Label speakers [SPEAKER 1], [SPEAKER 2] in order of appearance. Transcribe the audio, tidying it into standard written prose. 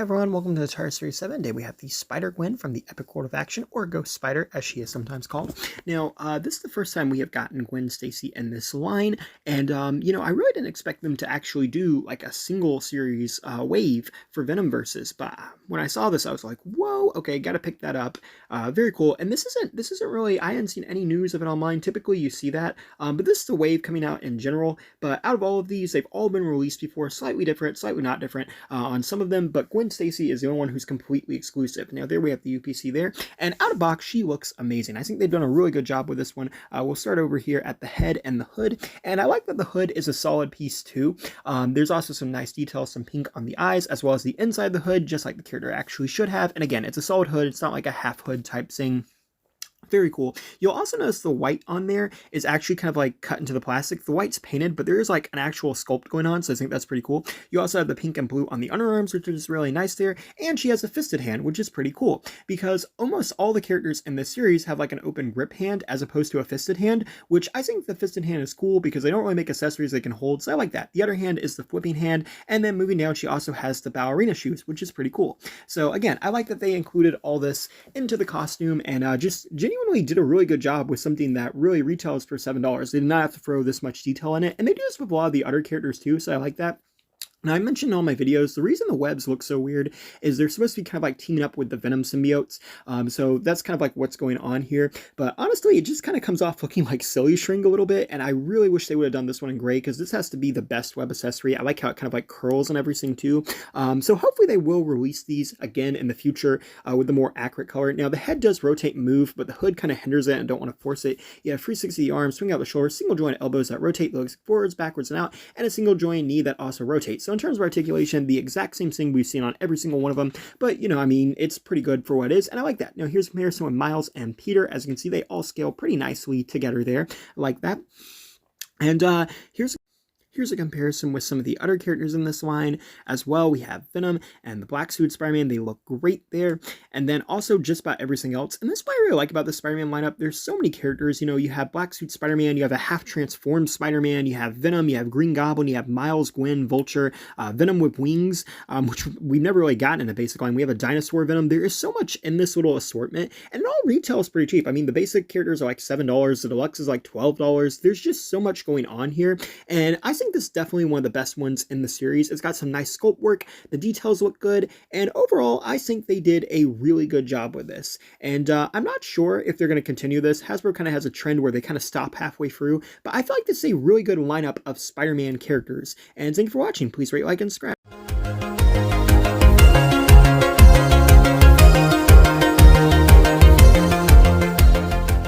[SPEAKER 1] everyone, welcome to the Tire Series 7. Today we have the Spider-Gwen from the Epic World of Action, or Ghost Spider, as she is sometimes called. Now, this is the first time we have gotten Gwen Stacy in this line, and, I really didn't expect them to actually do, like, a single series wave for Venomverus, but when I saw this, I was like, whoa, okay, gotta pick that up. Very cool, and this isn't really, I hadn't seen any news of it online. Typically, you see that, but this is the wave coming out in general, but out of all of these, they've all been released before, slightly different, slightly not different, on some of them, but Gwen Stacy is the only one who's completely exclusive. Now there we have the UPC there, and out of box she looks amazing. I think they've done a really good job with this one. We'll start over here at the head and the hood, and I like that the hood is a solid piece too. There's also some nice details, some pink on the eyes, as well as the inside of the hood, just like the character actually should have. And again, it's a solid hood, it's not like a half hood type thing. Very cool. You'll also notice the white on there is actually kind of like cut into the plastic. The white's painted, but there is like an actual sculpt going on, so I think that's pretty cool. You also have the pink and blue on the underarms, which is really nice there, and she has a fisted hand, which is pretty cool, because almost all the characters in this series have like an open grip hand as opposed to a fisted hand, which I think the fisted hand is cool because they don't really make accessories they can hold, so I like that. The other hand is the flipping hand, and then moving down, she also has the ballerina shoes, which is pretty cool. So again, I like that they included all this into the costume, and just genuinely did a really good job with something that really retails for $7. They did not have to throw this much detail in it, and they do this with a lot of the other characters too, so I like that. Now, I mentioned in all my videos, the reason the webs look so weird is they're supposed to be kind of like teaming up with the Venom symbiotes. So that's kind of like what's going on here. But honestly, it just kind of comes off looking like Silly String a little bit. And I really wish they would have done this one in gray, because this has to be the best web accessory. I like how it kind of like curls and everything too. So hopefully they will release these again in the future with the more accurate color. Now, the head does rotate and move, but the hood kind of hinders it and don't want to force it. You have 360 arms, swing out the shoulders, single joint elbows that rotate the legs forwards, backwards, and out, and a single joint knee that also rotates. So in terms of articulation, the exact same thing we've seen on every single one of them, but I mean, it's pretty good for what it is, and I like that. Now here's a comparison with Miles and Peter. As you can see, they all scale pretty nicely together there. I like that. And Here's a comparison with some of the other characters in this line as well. We have Venom and the Black Suit Spider-Man. They look great there. And then also just about everything else. And this is what I really like about the Spider-Man lineup. There's so many characters. You have Black Suit Spider-Man, you have a half-transformed Spider-Man, you have Venom, you have Green Goblin, you have Miles, Gwen, Vulture, Venom with wings, which we've never really gotten in a basic line. We have a dinosaur Venom. There is so much in this little assortment, and it all retails pretty cheap. I mean, the basic characters are like $7. The deluxe is like $12. There's just so much going on here, and I think this is definitely one of the best ones in the series. It's got some nice sculpt work, the details look good, and overall, I think they did a really good job with this. And I'm not sure if they're going to continue this. Hasbro kind of has a trend where they kind of stop halfway through, but I feel like this is a really good lineup of Spider-Man characters. And thank you for watching. Please rate, like, and subscribe.